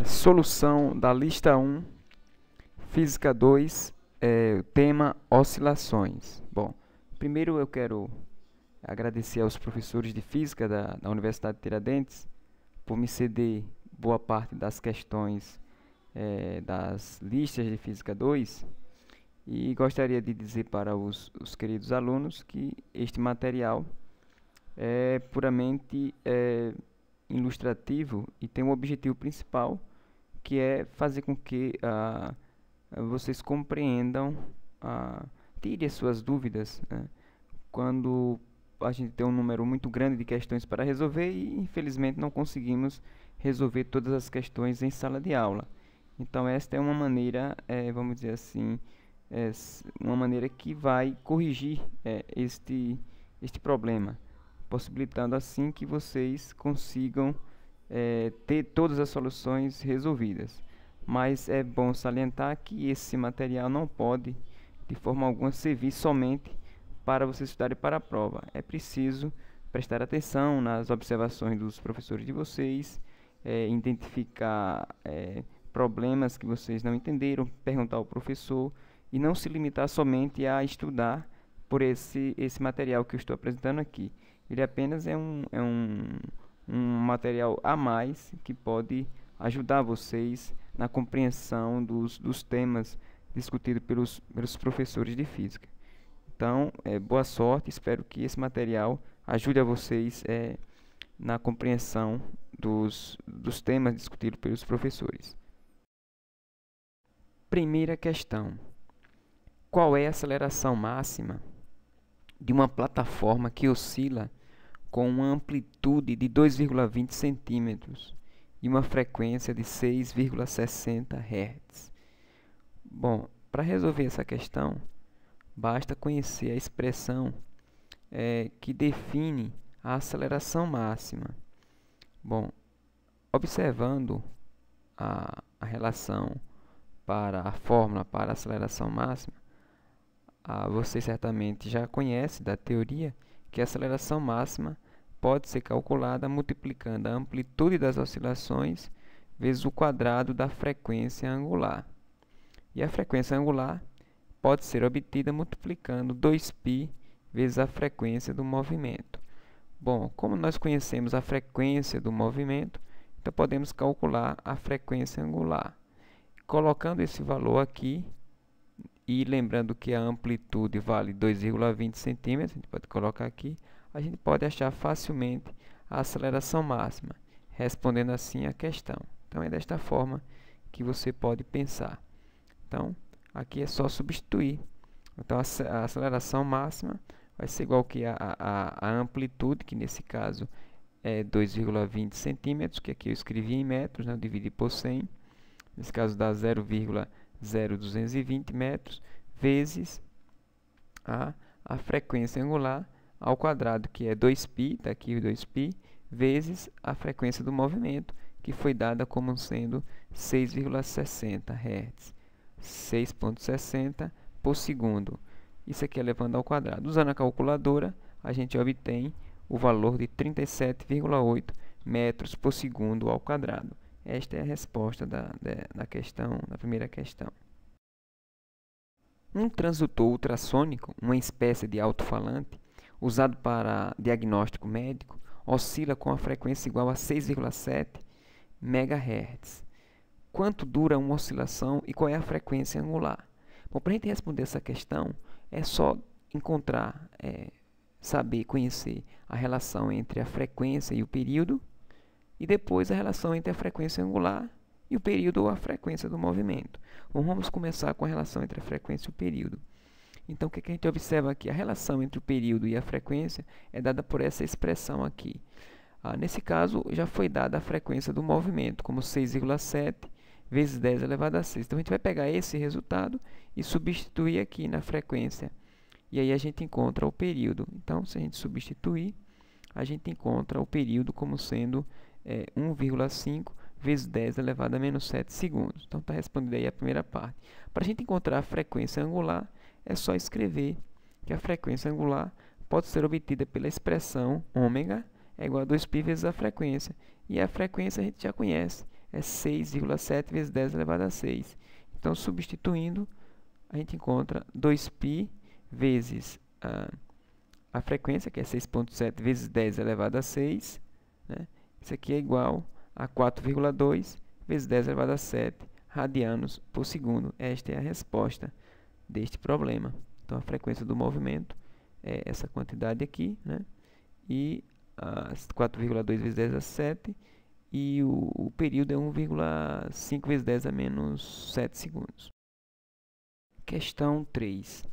Solução da lista 1, Física 2, o tema oscilações. Bom, primeiro eu quero agradecer aos professores de Física da Universidade de Tiradentes por me ceder boa parte das questões das listas de Física 2 e gostaria de dizer para os queridos alunos que este material é puramente ilustrativo e tem um objetivo principal, que é fazer com que vocês compreendam, tirem as suas dúvidas, né? Quando a gente tem um número muito grande de questões para resolver e infelizmente não conseguimos resolver todas as questões em sala de aula. Então esta é uma maneira, vamos dizer assim, uma maneira que vai corrigir este problema, possibilitando assim que vocês consigam ter todas as soluções resolvidas. Mas é bom salientar que esse material não pode, de forma alguma, servir somente para vocês estudarem para a prova. É preciso prestar atenção nas observações dos professores de vocês, identificar problemas que vocês não entenderam, perguntar ao professor e não se limitar somente a estudar por esse material que eu estou apresentando aqui. Ele apenas é um material a mais que pode ajudar vocês na compreensão dos temas discutidos pelos professores de física. Então, boa sorte, espero que esse material ajude a vocês na compreensão dos temas discutidos pelos professores. Primeira questão: qual é a aceleração máxima de uma plataforma que oscila com uma amplitude de 2,20 centímetros e uma frequência de 6,60 Hz? Bom, para resolver essa questão, basta conhecer a expressão que define a aceleração máxima. Bom, observando a relação para a fórmula para a aceleração máxima, você certamente já conhece da teoria que a aceleração máxima pode ser calculada multiplicando a amplitude das oscilações vezes o quadrado da frequência angular. E a frequência angular pode ser obtida multiplicando 2π vezes a frequência do movimento. Bom, como nós conhecemos a frequência do movimento, então podemos calcular a frequência angular. Colocando esse valor aqui, e lembrando que a amplitude vale 2,20 centímetros, a gente pode colocar aqui, a gente pode achar facilmente a aceleração máxima, respondendo assim a questão. Então é desta forma que você pode pensar. Então, aqui é só substituir. Então, a aceleração máxima vai ser igual que a amplitude, que nesse caso é 2,20 centímetros, que aqui eu escrevi em metros, né? Eu dividi por 100. Nesse caso dá 0,0220 metros, vezes a frequência angular ao quadrado, que é 2π, está aqui 2π, vezes a frequência do movimento, que foi dada como sendo 6,60 Hz. 6,60 por segundo. Isso aqui é levando ao quadrado. Usando a calculadora, a gente obtém o valor de 37,8 metros por segundo ao quadrado. Esta é a resposta da primeira questão. Um transdutor ultrassônico, uma espécie de alto-falante, usado para diagnóstico médico, oscila com a frequência igual a 6,7 MHz. Quanto dura uma oscilação e qual é a frequência angular? Bom, para a gente responder essa questão, é só encontrar, saber, conhecer a relação entre a frequência e o período, e depois a relação entre a frequência angular e o período ou a frequência do movimento. Bom, vamos começar com a relação entre a frequência e o período. Então, o que a gente observa aqui? A relação entre o período e a frequência é dada por essa expressão aqui. Nesse caso, já foi dada a frequência do movimento, como 6,7 vezes 10 elevado a 6. Então, a gente vai pegar esse resultado e substituir aqui na frequência. E aí a gente encontra o período. Então, se a gente substituir, a gente encontra o período como sendo 1,5 vezes 10 elevado a menos 7 segundos. Então, está respondendo aí a primeira parte. Para a gente encontrar a frequência angular, é só escrever que a frequência angular pode ser obtida pela expressão ômega é igual a 2π vezes a frequência. E a frequência a gente já conhece, é 6,7 vezes 10 elevado a 6. Então, substituindo, a gente encontra 2π vezes a frequência, que é 6,7 vezes 10 elevado a 6. Né? Isso aqui é igual a 4,2 vezes 10 elevado a 7 radianos por segundo. Esta é a resposta deste problema. Então, a frequência do movimento é essa quantidade aqui, né? E 4,2 vezes 10 a 7, e o período é 1,5 vezes 10 a menos 7 segundos. Questão 3.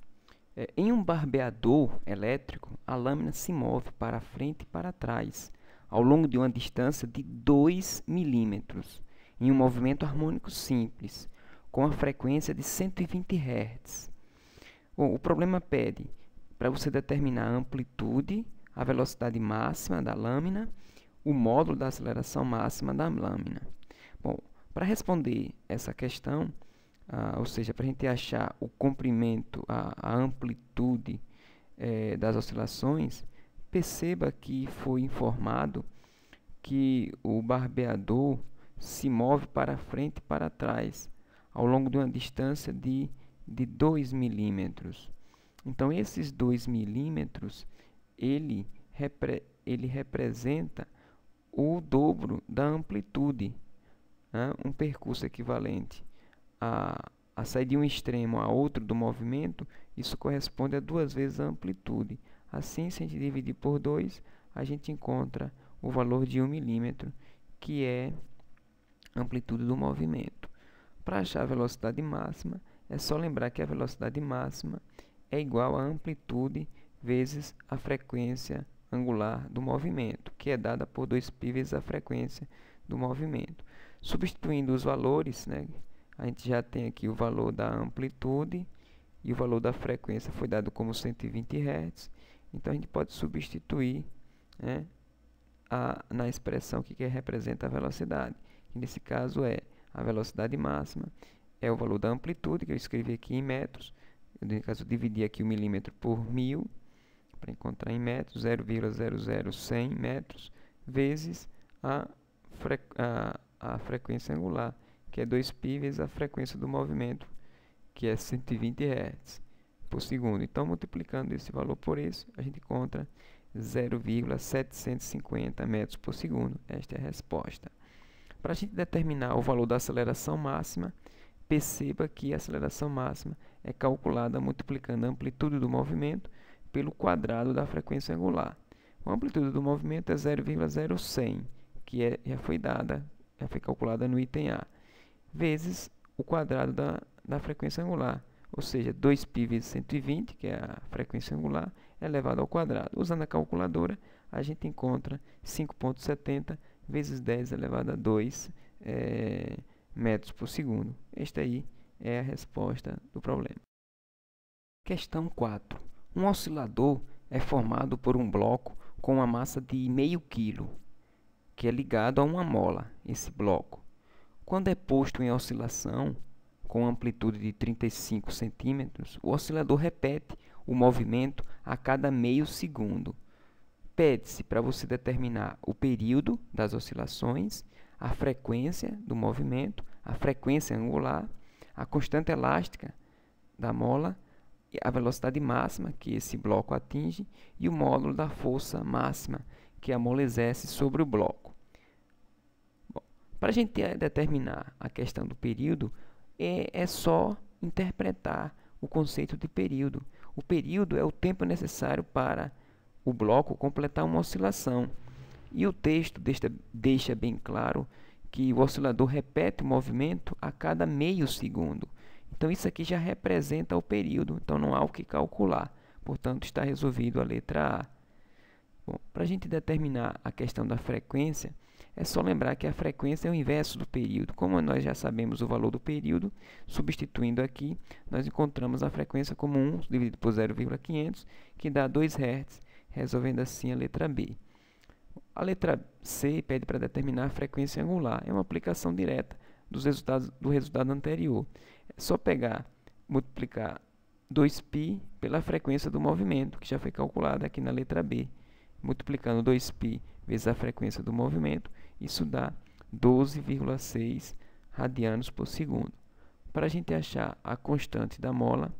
Em um barbeador elétrico, a lâmina se move para frente e para trás, ao longo de uma distância de 2 milímetros, em um movimento harmônico simples, com a frequência de 120 Hz. Bom, o problema pede para você determinar a amplitude, a velocidade máxima da lâmina, o módulo da aceleração máxima da lâmina. Bom, para responder essa questão, ou seja, para a gente achar o comprimento, a amplitude das oscilações, perceba que foi informado que o barbeador se move para frente e para trás, ao longo de uma distância de 2 milímetros. Então, esses 2 milímetros, ele representa o dobro da amplitude, né? Um percurso equivalente a sair de um extremo a outro do movimento, isso corresponde a 2 vezes a amplitude. Assim, se a gente dividir por 2, a gente encontra o valor de 1 milímetro, que é a amplitude do movimento. Para achar a velocidade máxima, é só lembrar que a velocidade máxima é igual à amplitude vezes a frequência angular do movimento, que é dada por 2π vezes a frequência do movimento. Substituindo os valores, né, a gente já tem aqui o valor da amplitude e o valor da frequência foi dado como 120 Hz. Então, a gente pode substituir, né, na expressão que representa a velocidade, que nesse caso é a velocidade máxima, é o valor da amplitude, que eu escrevi aqui em metros. No caso, eu dividi aqui o milímetro por 1000, para encontrar em metros, 0,00100 metros, vezes a frequência angular, que é 2π vezes a frequência do movimento, que é 120 Hz por segundo. Então, multiplicando esse valor por esse, a gente encontra 0,750 metros por segundo. Esta é a resposta. Para a gente determinar o valor da aceleração máxima, perceba que a aceleração máxima é calculada multiplicando a amplitude do movimento pelo quadrado da frequência angular. A amplitude do movimento é 0,0100, que já foi calculada no item A, vezes o quadrado da frequência angular, ou seja, 2π vezes 120, que é a frequência angular, elevado ao quadrado. Usando a calculadora, a gente encontra 5,70 vezes 10 elevado a 2 metros por segundo. Esta aí é a resposta do problema. Questão 4. Um oscilador é formado por um bloco com uma massa de meio quilo, que é ligado a uma mola, esse bloco. Quando é posto em oscilação, com amplitude de 35 centímetros, o oscilador repete o movimento a cada meio segundo. Pede-se para você determinar o período das oscilações, a frequência do movimento, a frequência angular, a constante elástica da mola, a velocidade máxima que esse bloco atinge e o módulo da força máxima que a mola exerce sobre o bloco. Para a gente determinar a questão do período, é só interpretar o conceito de período. O período é o tempo necessário para o bloco completar uma oscilação. E o texto deixa bem claro que o oscilador repete o movimento a cada meio segundo. Então, isso aqui já representa o período, então não há o que calcular. Portanto, está resolvido a letra A. Bom, para a gente determinar a questão da frequência, é só lembrar que a frequência é o inverso do período. Como nós já sabemos o valor do período, substituindo aqui, nós encontramos a frequência como 1 dividido por 0,500, que dá 2 Hz, resolvendo assim a letra B. A letra C pede para determinar a frequência angular. É uma aplicação direta do resultado anterior. É só multiplicar 2π pela frequência do movimento, que já foi calculada aqui na letra B. Multiplicando 2π vezes a frequência do movimento, isso dá 12,6 radianos por segundo. Para a gente achar a constante da mola,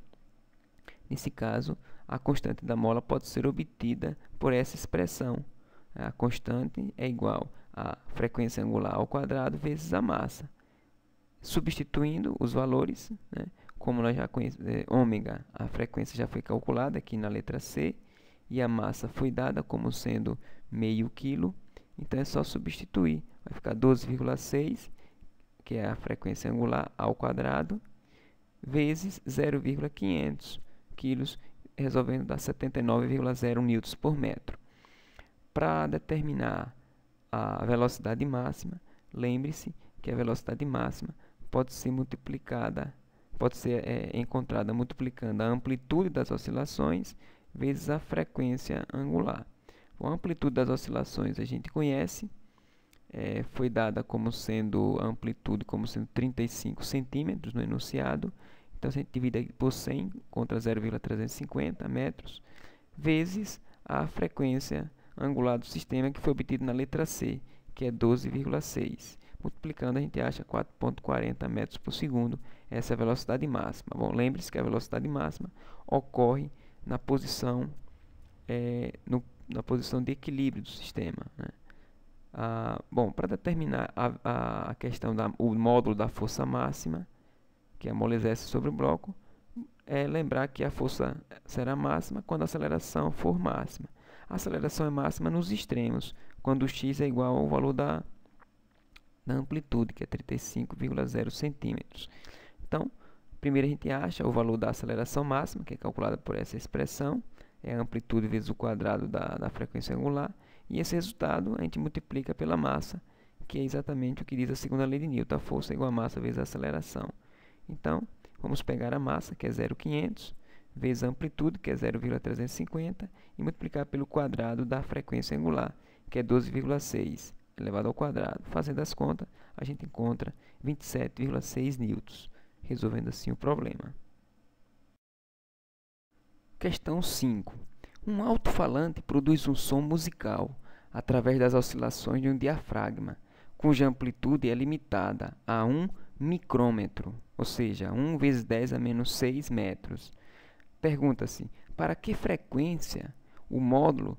nesse caso, a constante da mola pode ser obtida por essa expressão. A constante é igual a frequência angular ao quadrado vezes a massa. Substituindo os valores, né, como nós já conhecemos, ômega, a frequência já foi calculada aqui na letra C, e a massa foi dada como sendo meio quilo, então é só substituir. Vai ficar 12,6, que é a frequência angular ao quadrado, vezes 0,500 quilos, resolvendo dar 79,0 newtons por metro. Para determinar a velocidade máxima, lembre-se que a velocidade máxima pode ser multiplicada, encontrada multiplicando a amplitude das oscilações vezes a frequência angular. Bom, a amplitude das oscilações a gente conhece, foi dada como sendo a amplitude como sendo 35 centímetros no enunciado. Então, se a gente divide por 100, contra 0,350 metros, vezes a frequência angular do sistema, que foi obtida na letra C, que é 12,6. Multiplicando, a gente acha 4,40 metros por segundo. Essa é a velocidade máxima. Bom, lembre-se que a velocidade máxima ocorre na posição, na posição de equilíbrio do sistema, né? Bom, para determinar a questão o módulo da força máxima que a mola exerce sobre o bloco, lembrar que a força será máxima quando a aceleração for máxima. A aceleração é máxima nos extremos, quando o x é igual ao valor da amplitude, que é 35,0 centímetros. Então, primeiro a gente acha o valor da aceleração máxima, que é calculada por essa expressão, é a amplitude vezes o quadrado da frequência angular, e esse resultado a gente multiplica pela massa, que é exatamente o que diz a segunda lei de Newton, a força é igual a massa vezes a aceleração. Então, vamos pegar a massa, que é 0,500, vezes a amplitude, que é 0,350, e multiplicar pelo quadrado da frequência angular, que é 12,6 elevado ao quadrado. Fazendo as contas, a gente encontra 27,6 newtons, resolvendo assim o problema. Questão 5. Um alto-falante produz um som musical através das oscilações de um diafragma, cuja amplitude é limitada a 1 micrômetro, ou seja, 1 vezes 10 a menos 6 metros. Pergunta-se, para que frequência o módulo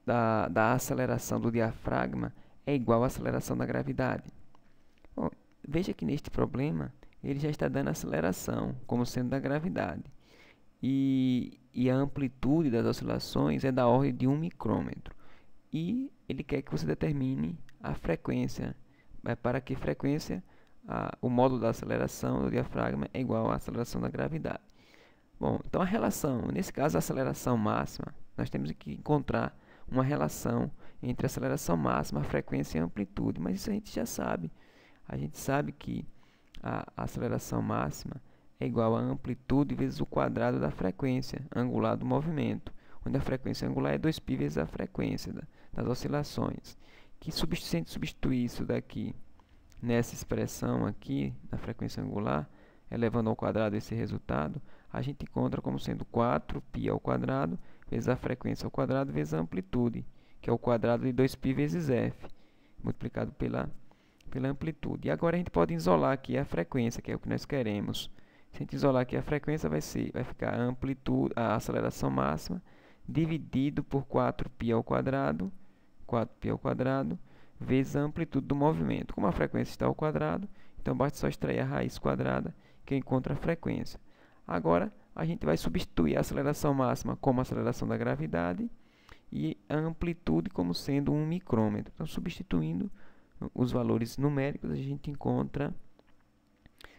da aceleração do diafragma é igual à aceleração da gravidade? Bom, veja que neste problema ele já está dando a aceleração como sendo da gravidade. E a amplitude das oscilações é da ordem de 1 micrômetro. E ele quer que você determine a frequência. Para que frequência o módulo da aceleração do diafragma é igual à aceleração da gravidade. Bom, então a relação, nesse caso a aceleração máxima, nós temos que encontrar uma relação entre a aceleração máxima, a frequência e a amplitude. Mas isso a gente já sabe. A gente sabe que a aceleração máxima é igual a amplitude vezes o quadrado da frequência angular do movimento, onde a frequência angular é 2π vezes a frequência das oscilações. Se a gente substituir isso daqui nessa expressão aqui, da frequência angular, elevando ao quadrado esse resultado, a gente encontra como sendo 4π ao quadrado vezes a frequência ao quadrado vezes a amplitude, que é o quadrado de 2π vezes f, multiplicado pela amplitude. E agora a gente pode isolar aqui a frequência, que é o que nós queremos. Se a gente isolar aqui a frequência, vai ficar a amplitude, a aceleração máxima, dividido por 4π ao quadrado, vezes a amplitude do movimento. Como a frequência está ao quadrado, então basta só extrair a raiz quadrada, que encontra a frequência. Agora, a gente vai substituir a aceleração máxima como a aceleração da gravidade e a amplitude como sendo 1 micrômetro. Então, substituindo os valores numéricos, a gente encontra,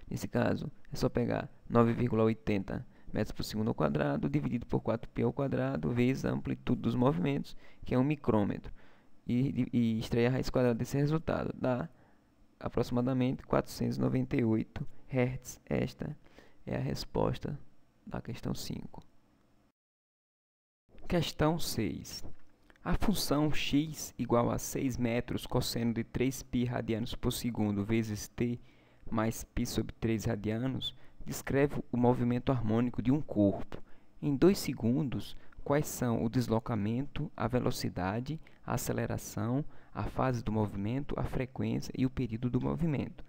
nesse caso, é só pegar 9,80 metros por segundo ao quadrado, dividido por 4π ao quadrado, vezes a amplitude dos movimentos, que é 1 micrômetro. E extrair a raiz quadrada desse resultado, dá aproximadamente 498 Hz. Esta é a resposta da questão 5. Questão 6. A função x igual a 6 metros cosseno de 3π radianos por segundo vezes t mais π sobre 3 radianos descreve o movimento harmônico de um corpo. Em 2 segundos, quais são o deslocamento, a velocidade, a aceleração, a fase do movimento, a frequência e o período do movimento.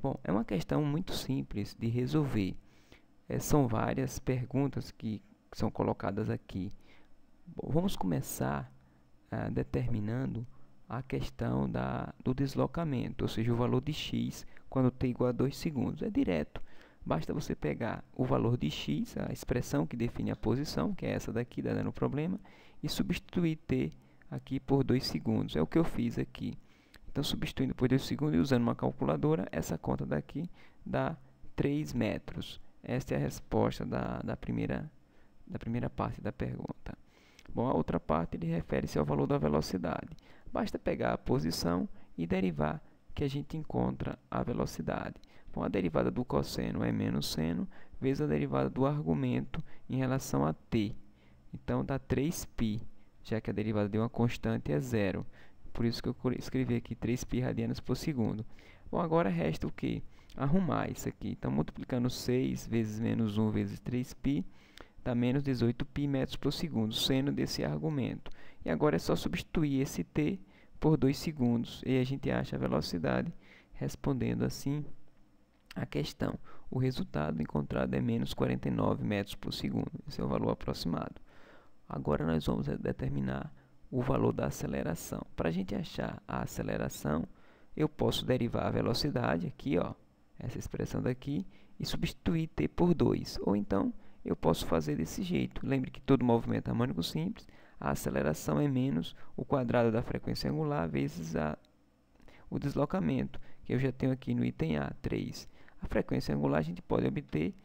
Bom, é uma questão muito simples de resolver. São várias perguntas que são colocadas aqui. Bom, vamos começar determinando a questão do deslocamento, ou seja, o valor de x quando t igual a 2 segundos. É direto. Basta você pegar o valor de x, a expressão que define a posição, que é essa daqui, dando o problema, e substituir t aqui por 2 segundos. É o que eu fiz aqui. Então, substituindo por 2 segundos e usando uma calculadora, essa conta daqui dá 3 metros. Esta é a resposta da primeira parte da pergunta. Bom, a outra parte ele refere-se ao valor da velocidade. Basta pegar a posição e derivar que a gente encontra a velocidade. Bom, a derivada do cosseno é menos seno vezes a derivada do argumento em relação a t. Então, dá 3π, já que a derivada de uma constante é zero. Por isso que eu escrevi aqui 3π radianos por segundo. Bom, agora resta o quê? Arrumar isso aqui. Então, multiplicando 6 vezes menos 1 vezes 3π, dá menos 18π metros por segundo, seno desse argumento. E agora é só substituir esse t por 2 segundos. E a gente acha a velocidade, respondendo assim a questão. O resultado encontrado é menos 49 metros por segundo. Esse é o valor aproximado. Agora nós vamos determinar o valor da aceleração. Para a gente achar a aceleração, eu posso derivar a velocidade, aqui, ó, essa expressão daqui, e substituir t por 2. Ou então, eu posso fazer desse jeito. Lembre que todo movimento harmônico simples, a aceleração é menos o quadrado da frequência angular vezes o deslocamento, que eu já tenho aqui no item A, 3. A frequência angular a gente pode obter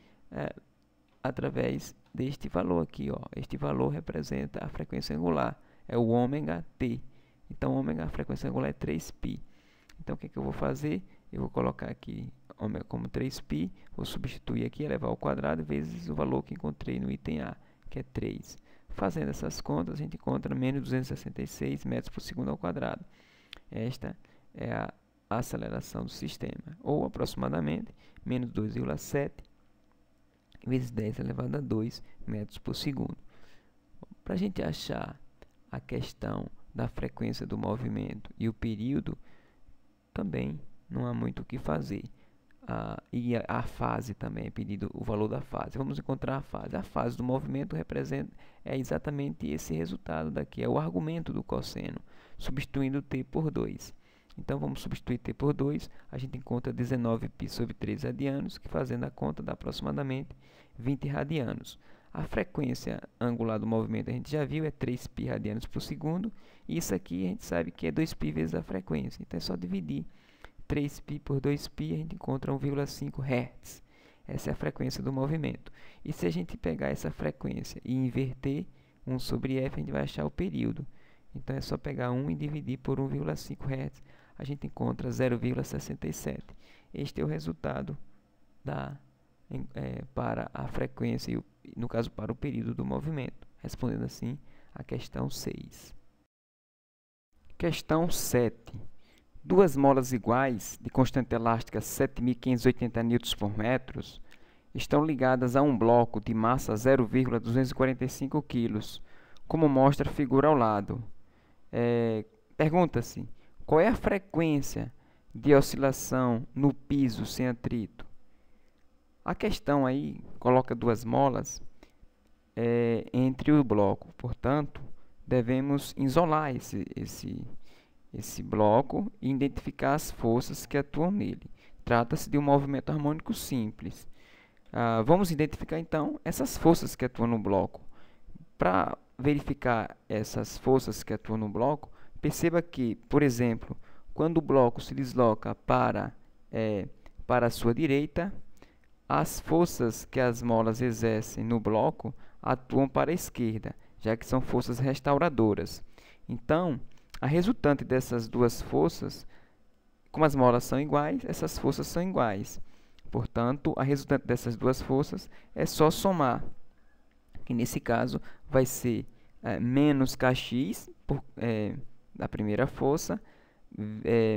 através deste valor aqui, ó. Este valor representa a frequência angular, é o ômega t. Então, ômega, a frequência angular é 3π. Então, o que eu vou fazer? Eu vou colocar aqui ômega como 3π, vou substituir aqui, elevar ao quadrado, vezes o valor que encontrei no item A, que é 3. Fazendo essas contas, a gente encontra menos 266 metros por segundo ao quadrado. Esta é a aceleração do sistema, ou aproximadamente menos 2,7 vezes 10 elevado a 2 metros por segundo. Para a gente achar a questão da frequência do movimento e o período, também não há muito o que fazer. E a fase também é pedido o valor da fase. Vamos encontrar a fase. A fase do movimento é exatamente esse resultado daqui, é o argumento do cosseno, substituindo t por 2. Então, vamos substituir t por 2, a gente encontra 19π sobre 3 radianos, que fazendo a conta dá aproximadamente 20 radianos. A frequência angular do movimento a gente já viu, é 3π radianos por segundo, e isso aqui a gente sabe que é 2π vezes a frequência, então é só dividir 3π por 2π, a gente encontra 1,5 Hz. Essa é a frequência do movimento. E se a gente pegar essa frequência e inverter 1 sobre f, a gente vai achar o período. Então, é só pegar 1 e dividir por 1,5 Hz. A gente encontra 0,67. Este é o resultado para a frequência e, no caso, para o período do movimento. Respondendo assim a questão 6. Questão 7. Duas molas iguais de constante elástica 7.580 Nm/m estão ligadas a um bloco de massa 0,245 kg, como mostra a figura ao lado. Pergunta-se, qual é a frequência de oscilação no piso sem atrito? A questão aí coloca duas molas entre o bloco, portanto, devemos isolar esse bloco e identificar as forças que atuam nele. Trata-se de um movimento harmônico simples. Vamos identificar, então, essas forças que atuam no bloco. Para verificar essas forças que atuam no bloco, perceba que, por exemplo, quando o bloco se desloca para a sua direita, as forças que as molas exercem no bloco atuam para a esquerda, já que são forças restauradoras. Então, a resultante dessas duas forças, como as molas são iguais, essas forças são iguais. Portanto, a resultante dessas duas forças é só somar, que nesse caso vai ser menos kx da primeira força,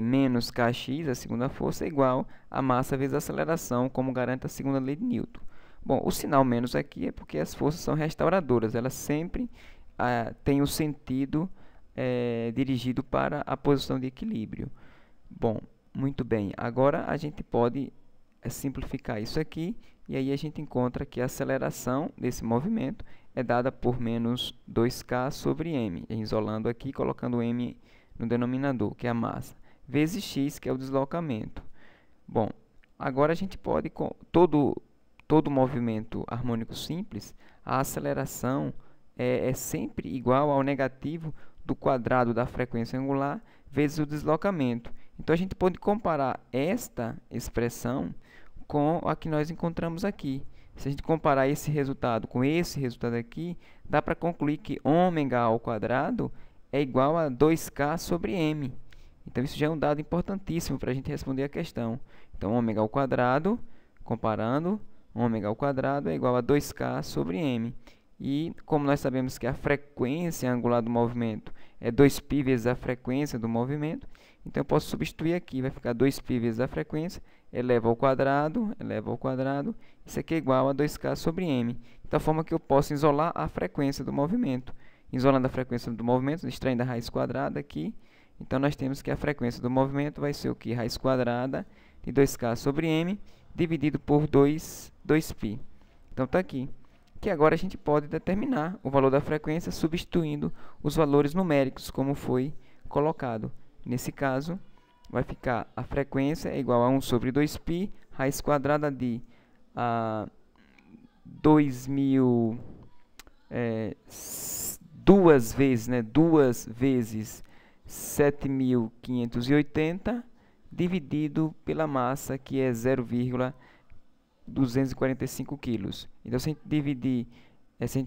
menos kx, a segunda força, é igual a massa vezes a aceleração, como garante a segunda lei de Newton. Bom, o sinal menos aqui é porque as forças são restauradoras, elas sempre têm o sentido dirigido para a posição de equilíbrio. Bom, muito bem. Agora a gente pode simplificar isso aqui, e aí a gente encontra que a aceleração desse movimento é dada por menos 2k sobre m, isolando aqui, colocando m no denominador, que é a massa, vezes x, que é o deslocamento. Bom, agora a gente pode, com todo movimento harmônico simples, a aceleração é sempre igual ao negativo do quadrado da frequência angular vezes o deslocamento. Então, a gente pode comparar esta expressão com a que nós encontramos aqui. Se a gente comparar esse resultado com esse resultado aqui, dá para concluir que ômega ao quadrado é igual a 2k sobre m. Então, isso já é um dado importantíssimo para a gente responder a questão. Então, ômega ao quadrado, comparando, ômega ao quadrado é igual a 2k sobre m. E, como nós sabemos que a frequência angular do movimento é 2π vezes a frequência do movimento, então eu posso substituir aqui, vai ficar 2π vezes a frequência, eleva ao quadrado, isso aqui é igual a 2k sobre m. Da forma que eu posso isolar a frequência do movimento. Isolando a frequência do movimento, extraindo a raiz quadrada aqui, então nós temos que a frequência do movimento vai ser o que? Raiz quadrada de 2k sobre m, dividido por 2π. Então, está aqui. Que agora a gente pode determinar o valor da frequência substituindo os valores numéricos, como foi colocado. Nesse caso, vai ficar a frequência é igual a 1 sobre 2π, raiz quadrada de 2.000, duas vezes 7.580, dividido pela massa, que é 0,245 kg. Então, se a gente dividir, se a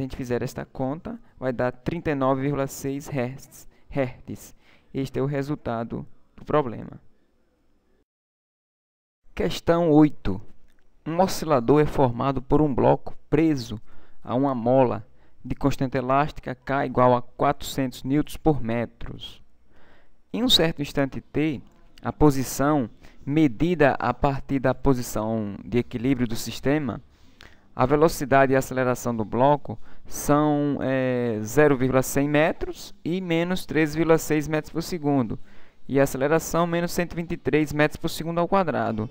gente fizer esta conta, vai dar 39,6 Hz. Este é o resultado do problema. Questão 8. Um oscilador é formado por um bloco preso a uma mola de constante elástica K igual a 400 N por metro. Em um certo instante t, a posição medida a partir da posição de equilíbrio do sistema, a velocidade e a aceleração do bloco são 0,100 metros e menos 13,6 metros por segundo. E a aceleração menos 123 metros por segundo ao quadrado.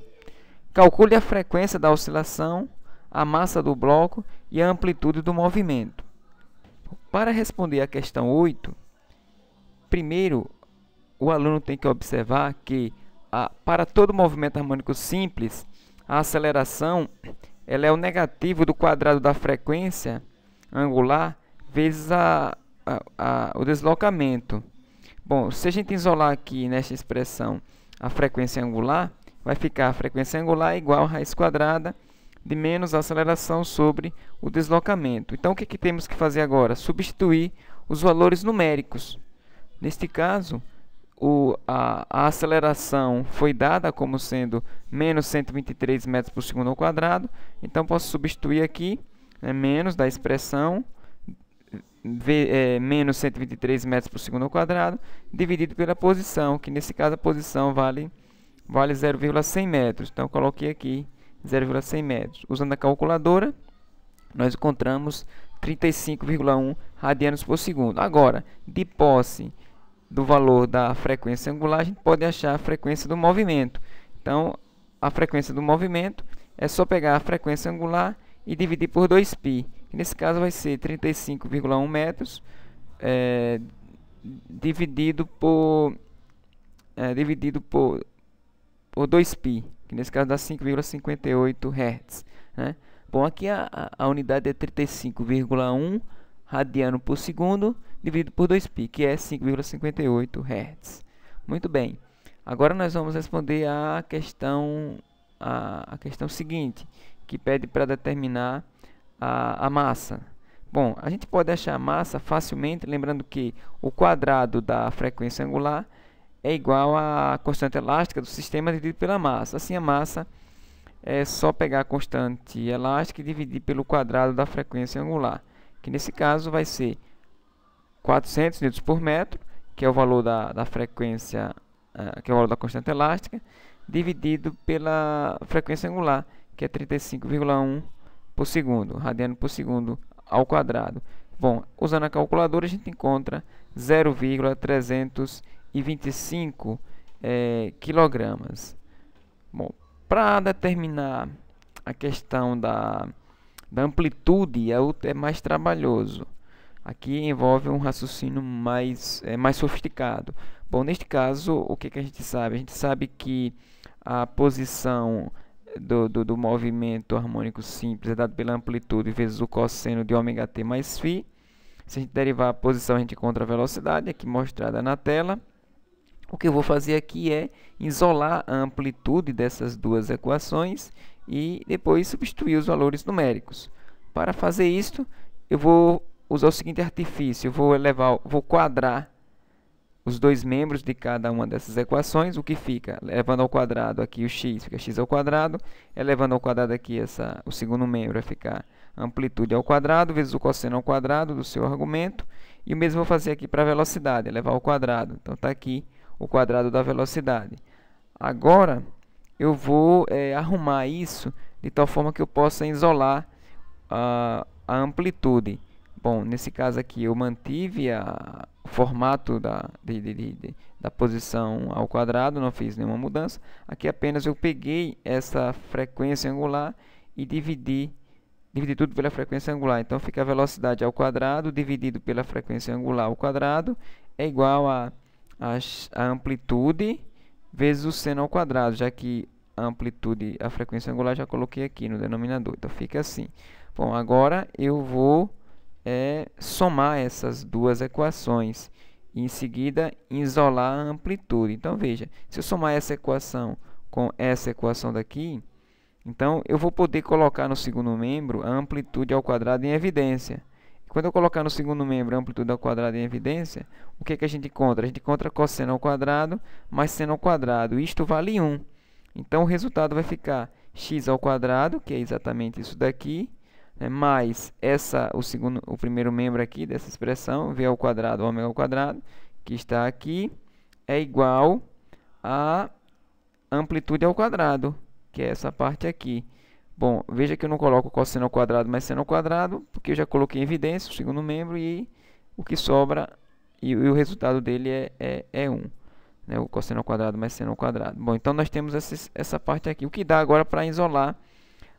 Calcule a frequência da oscilação, a massa do bloco e a amplitude do movimento. Para responder a questão 8, primeiro o aluno tem que observar que para todo movimento harmônico simples, a aceleração ela é o negativo do quadrado da frequência angular vezes o deslocamento. Bom, se a gente isolar aqui nesta expressão a frequência angular, vai ficar a frequência angular igual a raiz quadrada de menos a aceleração sobre o deslocamento. Então, o que temos que fazer agora? Substituir os valores numéricos. Neste caso, a aceleração foi dada como sendo menos 123 metros por segundo ao quadrado. Então, posso substituir aqui, menos da expressão, menos 123 metros por segundo ao quadrado, dividido pela posição, que nesse caso a posição vale 0,100 metros. Então, coloquei aqui 0,100 metros. Usando a calculadora, nós encontramos 35,1 radianos por segundo. Agora, de posse do valor da frequência angular, a gente pode achar a frequência do movimento. Então, a frequência do movimento é só pegar a frequência angular e dividir por 2π. Nesse caso vai ser 35,1 metros dividido por 2π, que nesse caso dá 5,58 Hz. Né? Bom, aqui a unidade é 35,1 radiano por segundo dividido por 2π, que é 5,58 Hz. Muito bem. Agora nós vamos responder a questão seguinte, que pede para determinar a massa. Bom, a gente pode achar a massa facilmente, lembrando que o quadrado da frequência angular é igual à constante elástica do sistema dividido pela massa. Assim, a massa é só pegar a constante elástica e dividir pelo quadrado da frequência angular, que nesse caso vai ser 400 N por metro, que é o valor da frequência, que é o valor da constante elástica, dividido pela frequência angular, que é 35,1 por segundo, radiano por segundo ao quadrado, Bom, usando a calculadora a gente encontra 0,325 quilogramas. Bom, para determinar a questão da amplitude é mais trabalhoso. Aqui envolve um raciocínio mais sofisticado. Bom, neste caso, o que a gente sabe? A gente sabe que a posição do movimento harmônico simples é dado pela amplitude vezes o cosseno de ômega t mais φ. Se a gente derivar a posição, a gente encontra a velocidade, aqui mostrada na tela. O que eu vou fazer aqui é isolar a amplitude dessas duas equações e depois substituir os valores numéricos. Para fazer isso, eu vou usar o seguinte artifício: eu vou quadrar os dois membros de cada uma dessas equações. O que fica? Elevando ao quadrado aqui o x, fica x ao quadrado. Elevando ao quadrado aqui o segundo membro vai ficar amplitude ao quadrado vezes o cosseno ao quadrado do seu argumento. E o mesmo vou fazer aqui para a velocidade, elevar ao quadrado. Então está aqui o quadrado da velocidade. Agora eu vou arrumar isso de tal forma que eu possa isolar a amplitude. Bom, nesse caso aqui eu mantive o formato da posição ao quadrado, não fiz nenhuma mudança. Aqui apenas eu peguei essa frequência angular e dividi tudo pela frequência angular. Então fica a velocidade ao quadrado dividido pela frequência angular ao quadrado é igual a amplitude vezes o seno ao quadrado, já que a amplitude, a frequência angular já coloquei aqui no denominador. Então fica assim. Bom, agora eu vou somar essas duas equações e em seguida isolar a amplitude. Então veja, se eu somar essa equação com essa equação daqui, então eu vou poder colocar no segundo membro a amplitude ao quadrado em evidência. Quando eu colocar no segundo membro a amplitude ao quadrado em evidência, o que a gente encontra? A gente encontra cosseno ao quadrado mais seno ao quadrado. Isto vale 1. Então o resultado vai ficar x ao quadrado, que é exatamente isso daqui, mais o primeiro membro aqui dessa expressão, v ao quadrado, ômega ao quadrado, que está aqui, é igual a amplitude ao quadrado, que é essa parte aqui. Bom, veja que eu não coloco cosseno ao quadrado mais seno ao quadrado, porque eu já coloquei em evidência o segundo membro e o que sobra, e o resultado dele é 1. Né? O cosseno ao quadrado mais seno ao quadrado. Bom, então nós temos essa parte aqui, o que dá agora para isolar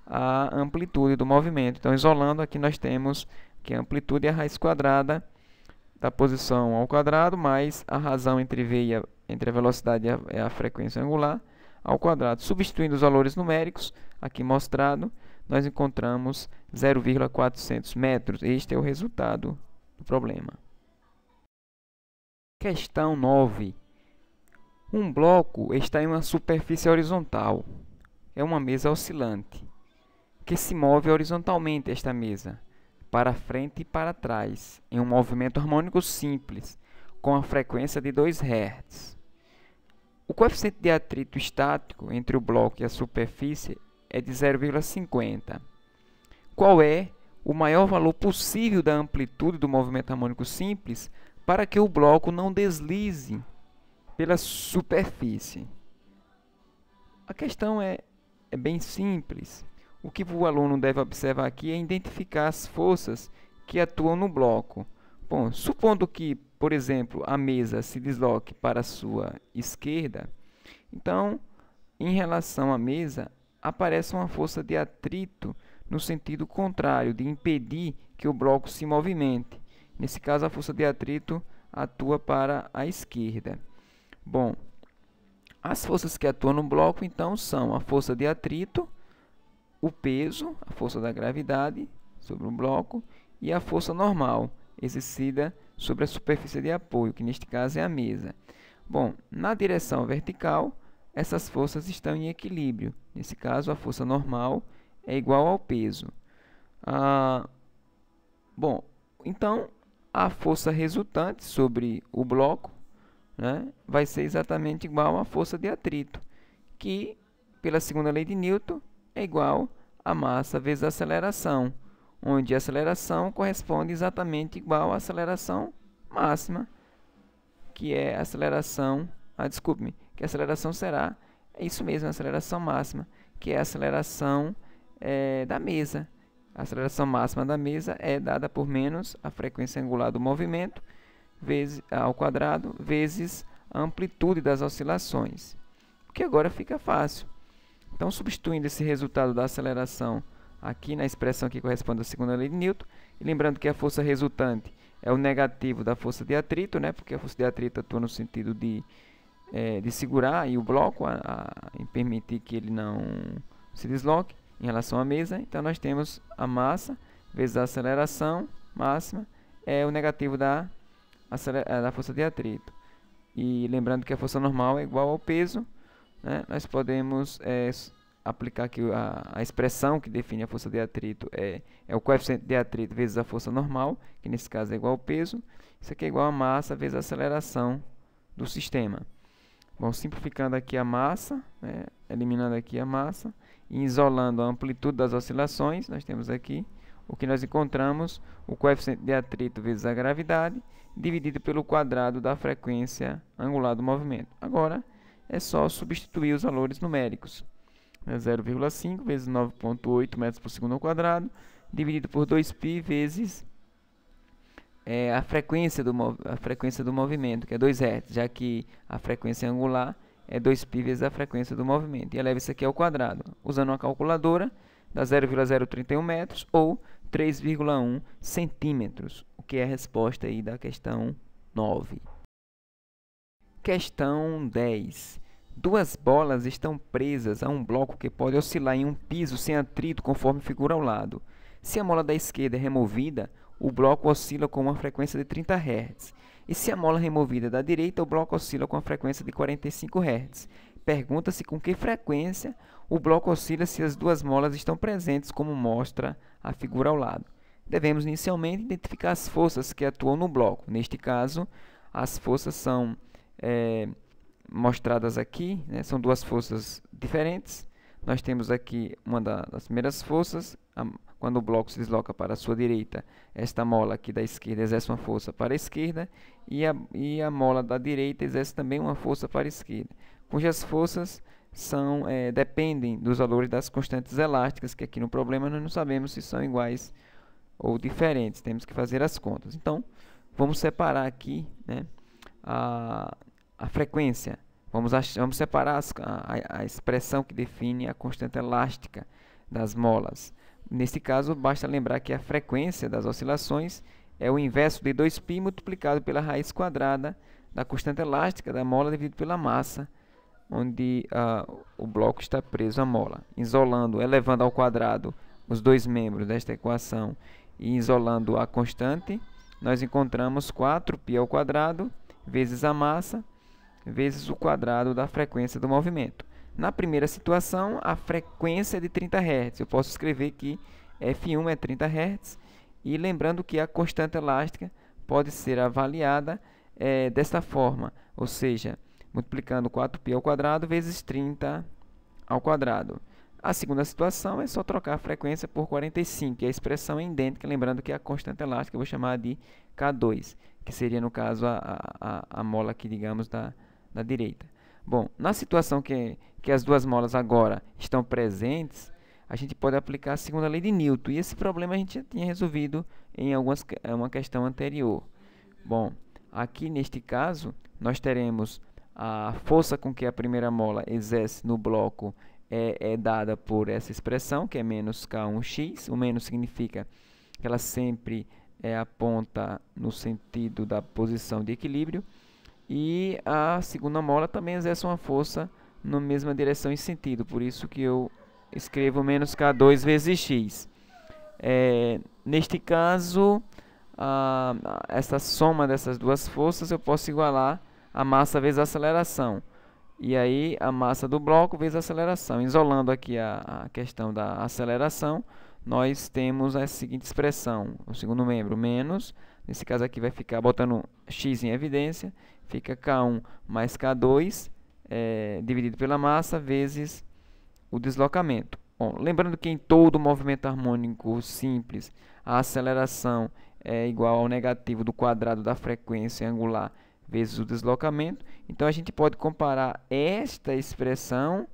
a amplitude do movimento. Então, isolando, aqui nós temos que a amplitude é a raiz quadrada da posição ao quadrado, mais a razão entre a velocidade e a frequência angular, ao quadrado. Substituindo os valores numéricos, aqui mostrado, nós encontramos 0,400 metros. Este é o resultado do problema. Questão 9. Um bloco está em uma superfície horizontal. É uma mesa oscilante, que se move horizontalmente esta mesa, para frente e para trás, em um movimento harmônico simples, com a frequência de 2 Hz. O coeficiente de atrito estático entre o bloco e a superfície é de 0,50. Qual é o maior valor possível da amplitude do movimento harmônico simples para que o bloco não deslize pela superfície? A questão é bem simples. O que o aluno deve observar aqui é identificar as forças que atuam no bloco. Bom, supondo que, por exemplo, a mesa se desloque para a sua esquerda, então, em relação à mesa, aparece uma força de atrito no sentido contrário, de impedir que o bloco se movimente. Nesse caso, a força de atrito atua para a esquerda. Bom, as forças que atuam no bloco, então, são a força de atrito, o peso, a força da gravidade sobre o bloco, e a força normal, exercida sobre a superfície de apoio, que neste caso é a mesa. Bom, na direção vertical, essas forças estão em equilíbrio. Nesse caso, a força normal é igual ao peso. Bom, então, a força resultante sobre o bloco, né, vai ser exatamente igual à força de atrito, que, pela segunda lei de Newton, é igual a massa vezes a aceleração, onde a aceleração corresponde exatamente igual à aceleração máxima, que é a aceleração, que a aceleração será, é isso mesmo, a aceleração máxima, que é a aceleração da mesa, A aceleração máxima da mesa é dada por menos a frequência angular do movimento vezes, ao quadrado vezes a amplitude das oscilações. Que agora fica fácil. Então, substituindo esse resultado da aceleração aqui na expressão que corresponde à segunda lei de Newton, e lembrando que a força resultante é o negativo da força de atrito, né? Porque a força de atrito atua no sentido de segurar e o bloco, em permitir que ele não se desloque em relação à mesa. Então, nós temos a massa vezes a aceleração máxima é o negativo da força de atrito. E lembrando que a força normal é igual ao peso, né? Nós podemos aplicar aqui a expressão que define a força de atrito é o coeficiente de atrito vezes a força normal, que nesse caso é igual ao peso. Isso aqui é igual a massa vezes a aceleração do sistema. Bom, simplificando aqui a massa, né, eliminando aqui a massa e isolando a amplitude das oscilações, nós temos aqui o que nós encontramos, o coeficiente de atrito vezes a gravidade, dividido pelo quadrado da frequência angular do movimento. Agora, é só substituir os valores numéricos. 0,5 vezes 9,8 metros por segundo ao quadrado, dividido por 2π vezes a frequência do movimento, que é 2 Hz, já que a frequência angular é 2π vezes a frequência do movimento. E eleva isso aqui ao quadrado. Usando uma calculadora, dá 0,031 metros ou 3,1 centímetros, o que é a resposta aí da questão 9. Questão 10. Duas bolas estão presas a um bloco que pode oscilar em um piso sem atrito conforme figura ao lado. Se a mola da esquerda é removida, o bloco oscila com uma frequência de 30 Hz. E se a mola removida é da direita, o bloco oscila com a frequência de 45 Hz. Pergunta-se com que frequência o bloco oscila se as duas molas estão presentes, como mostra a figura ao lado. Devemos inicialmente identificar as forças que atuam no bloco. Neste caso, as forças são mostradas aqui, né? São duas forças diferentes. Nós temos aqui uma das primeiras forças, quando o bloco se desloca para a sua direita, esta mola aqui da esquerda exerce uma força para a esquerda e a mola da direita exerce também uma força para a esquerda, cujas forças dependem dos valores das constantes elásticas, que aqui no problema nós não sabemos se são iguais ou diferentes, temos que fazer as contas. Então, vamos separar aqui, né, a frequência. Vamos separar a expressão que define a constante elástica das molas. Nesse caso, basta lembrar que a frequência das oscilações é o inverso de 2π multiplicado pela raiz quadrada da constante elástica da mola dividido pela massa, onde o bloco está preso à mola. Elevando ao quadrado os dois membros desta equação e isolando a constante, nós encontramos 4π ao quadrado vezes a massa vezes o quadrado da frequência do movimento. Na primeira situação, a frequência é de 30 Hz. Eu posso escrever que F1 é 30 Hz. E lembrando que a constante elástica pode ser avaliada desta forma, ou seja, multiplicando 4π ao quadrado vezes 30 ao quadrado. A segunda situação é só trocar a frequência por 45, e a expressão é idêntica, lembrando que a constante elástica eu vou chamar de K2, que seria, no caso, a mola aqui, digamos, da direita. Bom, na situação que as duas molas agora estão presentes, a gente pode aplicar a segunda lei de Newton, e esse problema a gente já tinha resolvido em uma questão anterior. Bom, aqui neste caso, nós teremos a força com que a primeira mola exerce no bloco é dada por essa expressão, que é menos K1x. O menos significa que ela sempre aponta no sentido da posição de equilíbrio. E a segunda mola também exerce uma força na mesma direção e sentido, por isso que eu escrevo menos K2 vezes x. Neste caso, essa soma dessas duas forças eu posso igualar a massa vezes a aceleração. E aí a massa do bloco vezes a aceleração. Isolando aqui a questão da aceleração, nós temos a seguinte expressão, o segundo membro, menos, nesse caso aqui vai ficar, botando x em evidência, fica K1 mais K2, dividido pela massa, vezes o deslocamento. Bom, lembrando que em todo movimento harmônico simples, a aceleração é igual ao negativo do quadrado da frequência angular vezes o deslocamento. Então, a gente pode comparar esta expressão,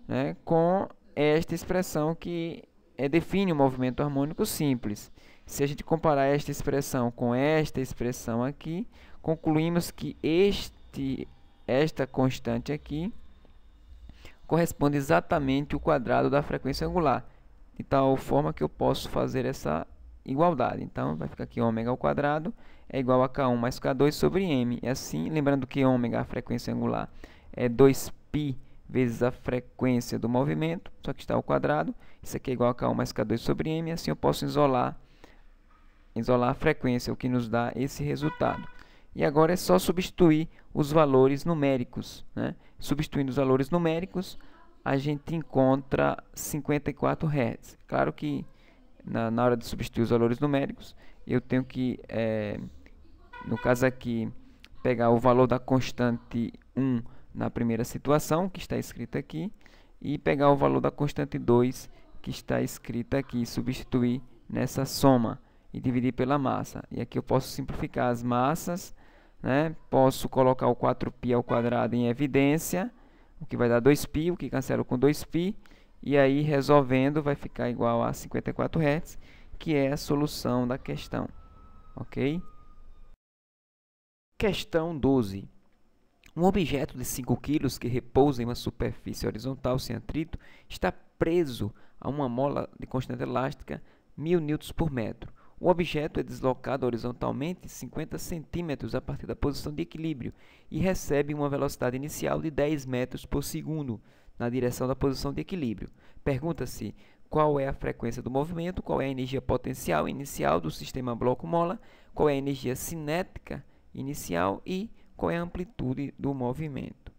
né, com esta expressão que define um movimento harmônico simples. Se a gente comparar esta expressão com esta expressão aqui, concluímos que esta constante aqui corresponde exatamente ao quadrado da frequência angular, de tal forma que eu posso fazer essa igualdade. Então, vai ficar aqui ômega ao quadrado é igual a K1 mais K2 sobre M. E assim, lembrando que ômega, a frequência angular, é 2π vezes a frequência do movimento, só que está ao quadrado. Isso aqui é igual a K1 mais K2 sobre M. E assim eu posso isolar a frequência, o que nos dá esse resultado. E agora é só substituir os valores numéricos, né? Substituindo os valores numéricos, a gente encontra 54 Hz. Claro que na hora de substituir os valores numéricos, eu tenho que, no caso aqui, pegar o valor da constante 1 na primeira situação, que está escrita aqui, e pegar o valor da constante 2, que está escrita aqui, substituir nessa soma e dividir pela massa. E aqui eu posso simplificar as massas, né? Posso colocar o 4π ao quadrado em evidência, o que vai dar 2π, o que cancela com 2π, e aí resolvendo vai ficar igual a 54 Hz, que é a solução da questão, ok? Questão 12. Um objeto de 5 kg que repousa em uma superfície horizontal sem atrito está preso a uma mola de constante elástica 1000 N por metro. O objeto é deslocado horizontalmente 50 centímetros a partir da posição de equilíbrio e recebe uma velocidade inicial de 10 metros por segundo na direção da posição de equilíbrio. Pergunta-se qual é a frequência do movimento, qual é a energia potencial inicial do sistema bloco-mola, qual é a energia cinética inicial e qual é a amplitude do movimento.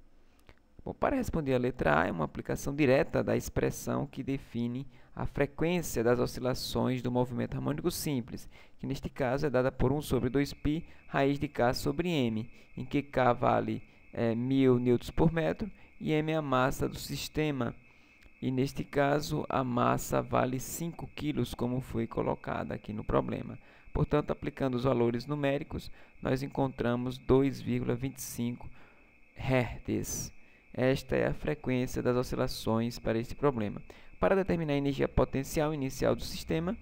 Bom, para responder a letra A, é uma aplicação direta da expressão que define a frequência das oscilações do movimento harmônico simples, que neste caso é dada por 1 sobre 2π raiz de K sobre M, em que K vale 1000 N por metro e M é a massa do sistema. E neste caso, a massa vale 5 kg, como foi colocada aqui no problema. Portanto, aplicando os valores numéricos, nós encontramos 2,25 Hz. Esta é a frequência das oscilações para este problema. Para determinar a energia potencial inicial do sistema,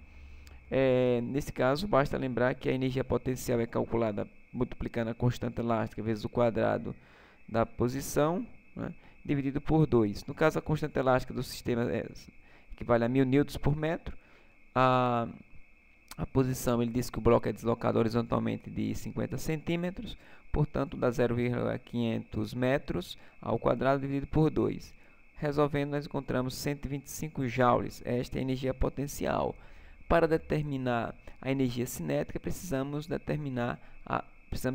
nesse caso, basta lembrar que a energia potencial é calculada multiplicando a constante elástica vezes o quadrado da posição, né, dividido por 2. No caso, a constante elástica do sistema equivale a 1000 N por metro. A posição, ele diz que o bloco é deslocado horizontalmente de 50 centímetros, portanto, dá 0,500 metros ao quadrado dividido por 2. Resolvendo, nós encontramos 125 joules. Esta é a energia potencial. Para determinar a energia cinética, precisamos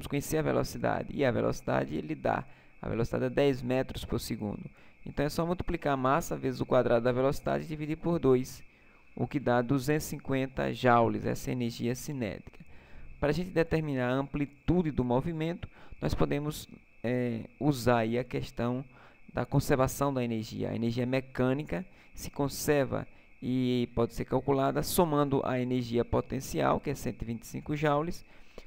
conhecer a velocidade. E a velocidade, a velocidade é 10 metros por segundo. Então, é só multiplicar a massa vezes o quadrado da velocidade e dividir por 2, o que dá 250 joules, essa é a energia cinética. Para a gente determinar a amplitude do movimento, nós podemos usar aí a questão da conservação da energia. A energia mecânica se conserva e pode ser calculada somando a energia potencial, que é 125 joules,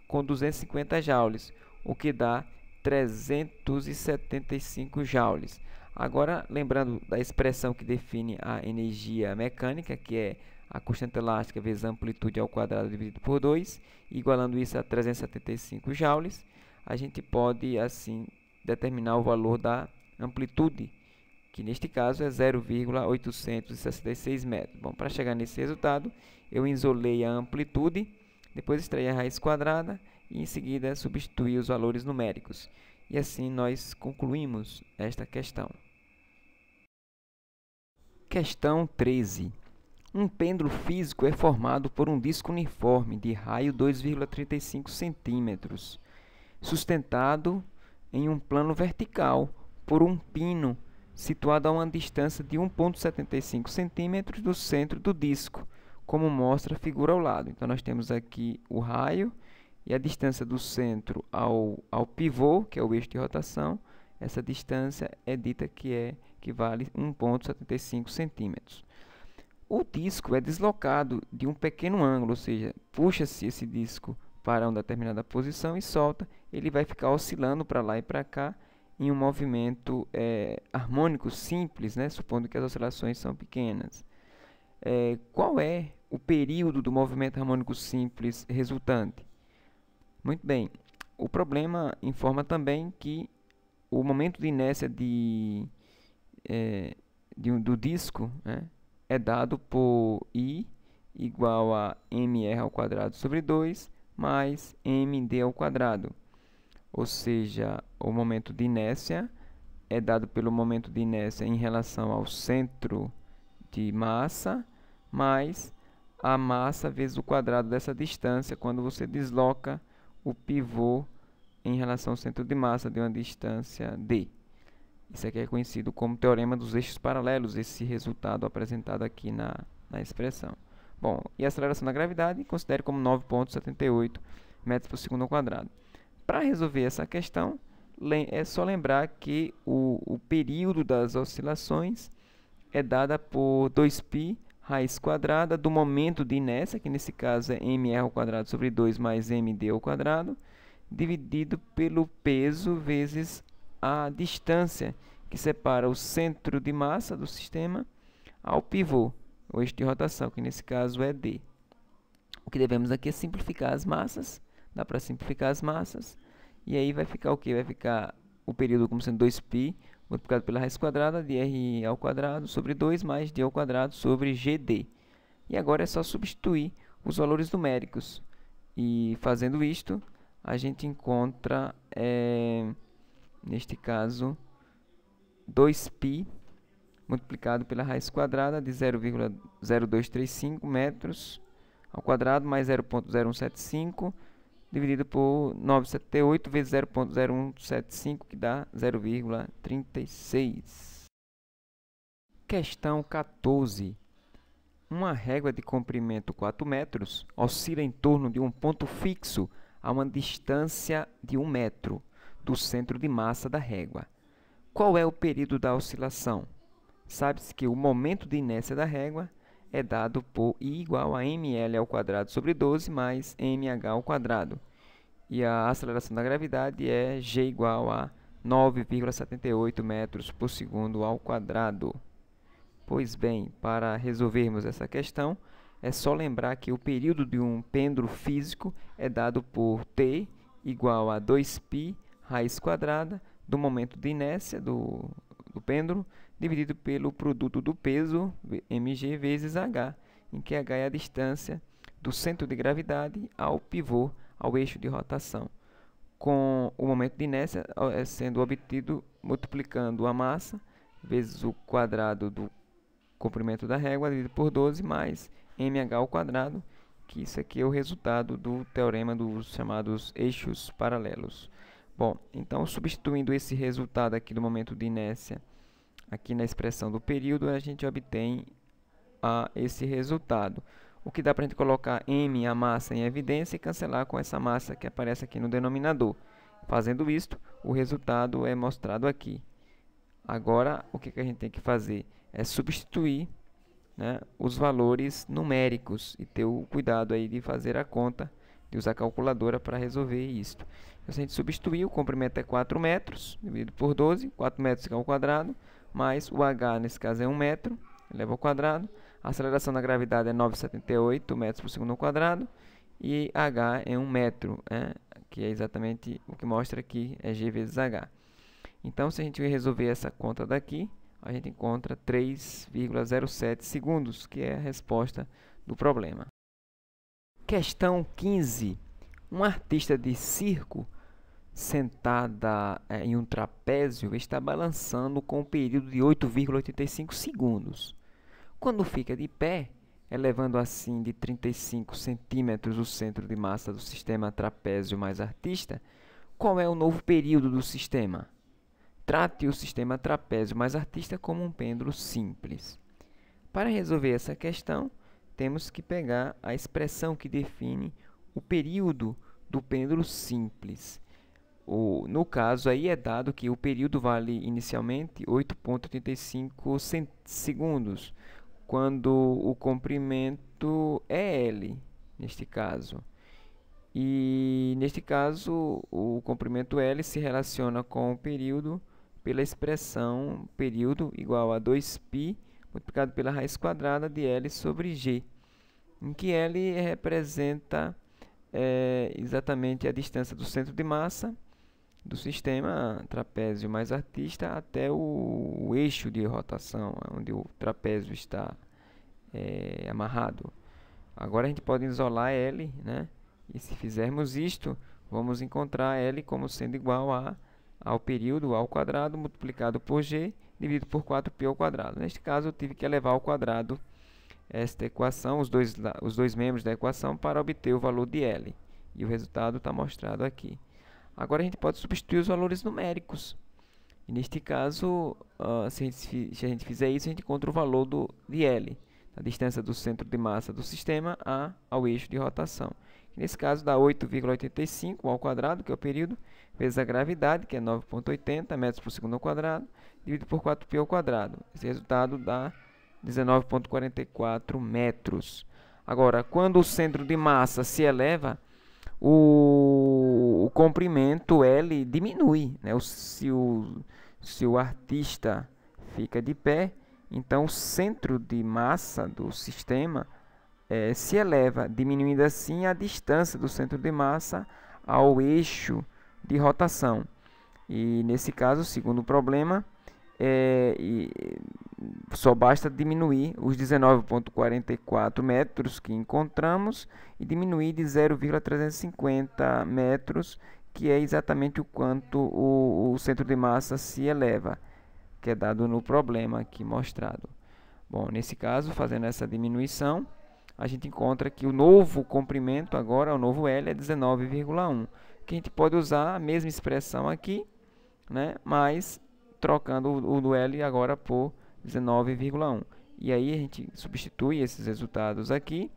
com 250 joules, o que dá 375 joules. Agora, lembrando da expressão que define a energia mecânica, que é a constante elástica vezes a amplitude ao quadrado dividido por 2, igualando isso a 375 joules, a gente pode, assim, determinar o valor da amplitude, que neste caso é 0,866 metros. Bom, para chegar nesse resultado, eu isolei a amplitude, depois extraí a raiz quadrada e em seguida substituí os valores numéricos. E assim nós concluímos esta questão. Questão 13. Um pêndulo físico é formado por um disco uniforme de raio 2,35 centímetros, sustentado em um plano vertical por um pino situado a uma distância de 1,75 centímetros do centro do disco, como mostra a figura ao lado. Então, nós temos aqui o raio e a distância do centro ao pivô, que é o eixo de rotação. Essa distância é dita que vale 1,75 centímetros. O disco é deslocado de um pequeno ângulo, ou seja, puxa-se esse disco para uma determinada posição e solta, ele vai ficar oscilando para lá e para cá em um movimento harmônico simples, né, supondo que as oscilações são pequenas. qual é o período do movimento harmônico simples resultante? Muito bem, o problema informa também que o momento de inércia do disco, né, é dado por I igual a mr ao quadrado sobre 2 mais md ao quadrado. Ou seja, o momento de inércia é dado pelo momento de inércia em relação ao centro de massa, mais a massa vezes o quadrado dessa distância quando você desloca o pivô em relação ao centro de massa de uma distância d. Isso aqui é conhecido como teorema dos eixos paralelos, esse resultado apresentado aqui na expressão. Bom, e a aceleração da gravidade considere como 9,78 metros por segundo ao quadrado. Para resolver essa questão, é só lembrar que o período das oscilações é dada por 2π raiz quadrada do momento de inércia, que nesse caso é mr ao quadrado sobre 2 mais md ao quadrado, dividido pelo peso vezes a distância que separa o centro de massa do sistema ao pivô, o eixo de rotação, que nesse caso é d. O que devemos aqui é simplificar as massas, dá para simplificar as massas, e aí vai ficar o quê? Vai ficar o período como sendo 2π multiplicado pela raiz quadrada de r ao quadrado sobre 2 mais d ao quadrado sobre gd. E agora é só substituir os valores numéricos. E fazendo isto, a gente encontra, neste caso, 2π multiplicado pela raiz quadrada de 0,0235 metros ao quadrado mais 0,0175 dividido por 978 vezes 0,0175, que dá 0,36. Questão 14. Uma régua de comprimento 4 metros oscila em torno de um ponto fixo a uma distância de 1 metro do centro de massa da régua. Qual é o período da oscilação? Sabe-se que o momento de inércia da régua é dado por I igual a ml ao quadrado sobre 12 mais mh ao quadrado. E a aceleração da gravidade é g igual a 9,78 metros por segundo ao quadrado. Pois bem, para resolvermos essa questão, é só lembrar que o período de um pêndulo físico é dado por t igual a 2π raiz quadrada do momento de inércia do pêndulo, dividido pelo produto do peso, mg, vezes h, em que h é a distância do centro de gravidade ao pivô, ao eixo de rotação, com o momento de inércia sendo obtido multiplicando a massa vezes o quadrado do comprimento da régua dividido por 12 mais mh ao quadrado, que isso aqui é o resultado do teorema dos chamados eixos paralelos. Bom, então substituindo esse resultado aqui do momento de inércia aqui na expressão do período, a gente obtém esse resultado. O que dá para a gente colocar m, a massa, em evidência e cancelar com essa massa que aparece aqui no denominador. Fazendo isto, o resultado é mostrado aqui. Agora, o que a gente tem que fazer? É substituir, né, os valores numéricos e ter o cuidado aí de fazer a conta, de usar a calculadora para resolver isto. Então, se a gente substituir, o comprimento é 4 metros, dividido por 12, 4 metros ao quadrado, mais o h, nesse caso, é 1 metro, eleva ao quadrado. A aceleração da gravidade é 9,78 metros por segundo ao quadrado. E h é 1 metro, que é exatamente o que mostra aqui, é g vezes h. Então, se a gente resolver essa conta daqui, a gente encontra 3,07 segundos, que é a resposta do problema. Questão 15. Um artista de circo sentada em um trapézio está balançando com um período de 8,85 segundos. Quando fica de pé, elevando assim de 35 centímetros o centro de massa do sistema trapézio mais artista, qual é o novo período do sistema? Trate o sistema trapézio mais artista como um pêndulo simples. Para resolver essa questão, temos que pegar a expressão que define o período do pêndulo simples. No caso, aí é dado que o período vale inicialmente 8,85 segundos, quando o comprimento é L, neste caso. E, neste caso, o comprimento L se relaciona com o período pela expressão período igual a 2π multiplicado pela raiz quadrada de L sobre G, em que L representa exatamente a distância do centro de massa do sistema trapézio mais artista até o eixo de rotação, onde o trapézio está amarrado. Agora a gente pode isolar L, né? E se fizermos isto, vamos encontrar L como sendo igual ao período ao quadrado multiplicado por G dividido por 4π ao quadrado. Neste caso, eu tive que elevar ao quadrado esta equação, os dois membros da equação, para obter o valor de L. E o resultado está mostrado aqui. Agora a gente pode substituir os valores numéricos. E neste caso, se a gente fizer isso, a gente encontra o valor de L, a distância do centro de massa do sistema ao eixo de rotação. E nesse caso dá 8,85 ao quadrado, que é o período, vezes a gravidade, que é 9,80 metros por segundo ao quadrado, dividido por 4π ao quadrado. Esse resultado dá 19,44 metros. Agora, quando o centro de massa se eleva, o comprimento L diminui, né? Se o artista fica de pé, então o centro de massa do sistema se eleva, diminuindo assim a distância do centro de massa ao eixo de rotação. E nesse caso, segundo o problema, só basta diminuir os 19,44 metros que encontramos e diminuir de 0,350 metros, que é exatamente o quanto o centro de massa se eleva, que é dado no problema aqui mostrado. Bom, nesse caso, fazendo essa diminuição, a gente encontra que o novo comprimento, agora o novo L, é 19,1, que a gente pode usar a mesma expressão aqui, né, mas trocando o do L agora por 19,1. E aí a gente substitui esses resultados aqui,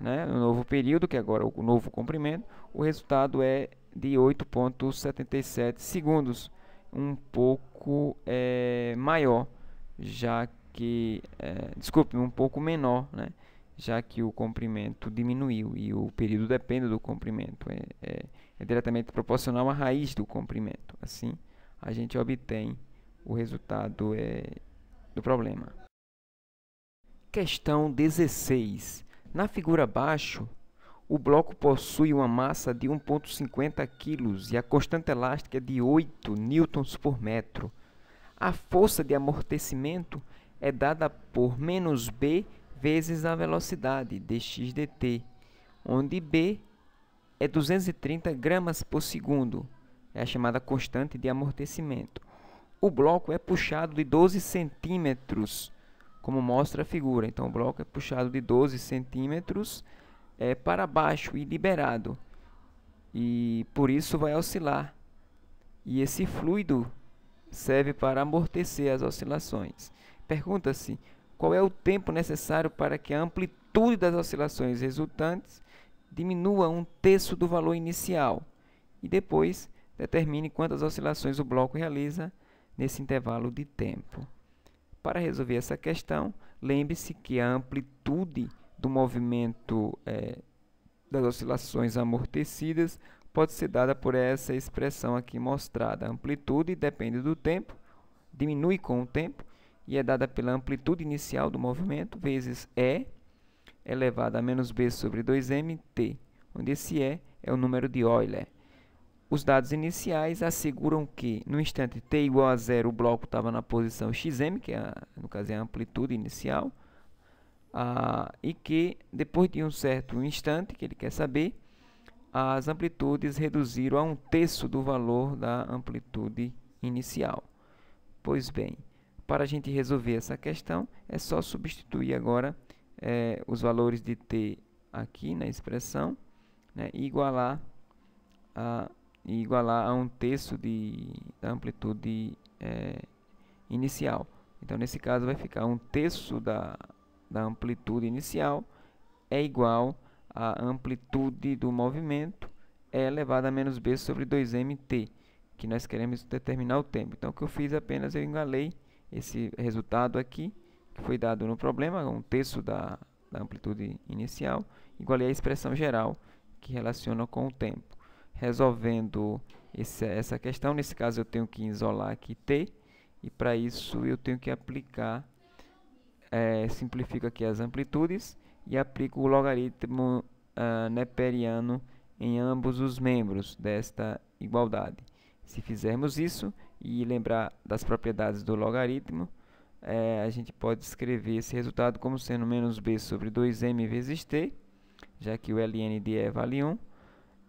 né, no novo período, que agora é o novo comprimento. O resultado é de 8,77 segundos, um pouco maior, já que, desculpe, um pouco menor, né, já que o comprimento diminuiu e o período depende do comprimento, é diretamente proporcional à raiz do comprimento. Assim, a gente obtém o resultado do problema. Questão 16. Na figura abaixo, o bloco possui uma massa de 1,50 kg e a constante elástica é de 8 newtons por metro. A força de amortecimento é dada por menos B vezes a velocidade dx dt, onde B é 230 gramas por segundo, é a chamada constante de amortecimento. O bloco é puxado de 12 centímetros, como mostra a figura. Então, o bloco é puxado de 12 centímetros para baixo e liberado. E por isso vai oscilar. E esse fluido serve para amortecer as oscilações. Pergunta-se qual é o tempo necessário para que a amplitude das oscilações resultantes diminua 1/3 do valor inicial. E depois determine quantas oscilações o bloco realiza nesse intervalo de tempo. Para resolver essa questão, lembre-se que a amplitude do movimento das oscilações amortecidas pode ser dada por essa expressão aqui mostrada. A amplitude depende do tempo, diminui com o tempo, e é dada pela amplitude inicial do movimento, vezes E, elevado a menos B sobre 2mt, onde esse E é o número de Euler. Os dados iniciais asseguram que, no instante t igual a 0, o bloco estava na posição xm, que no caso é a amplitude inicial, e que, depois de um certo instante, que ele quer saber, as amplitudes reduziram a 1/3 do valor da amplitude inicial. Pois bem, para a gente resolver essa questão, é só substituir agora os valores de t aqui na expressão, né, e igualar a 1/3 da amplitude inicial. Então, nesse caso, vai ficar 1/3 da amplitude inicial é igual à amplitude do movimento elevado a menos b sobre 2mt, que nós queremos determinar o tempo. Então, o que eu fiz apenas, eu igualei esse resultado aqui, que foi dado no problema, 1/3 da amplitude inicial, igualei a expressão geral, que relaciona com o tempo. Resolvendo essa questão, nesse caso eu tenho que isolar aqui t, e para isso eu tenho que aplicar simplifico aqui as amplitudes e aplico o logaritmo neperiano em ambos os membros desta igualdade. Se fizermos isso e lembrar das propriedades do logaritmo, a gente pode escrever esse resultado como sendo menos b sobre 2m vezes t, já que o ln de E vale 1,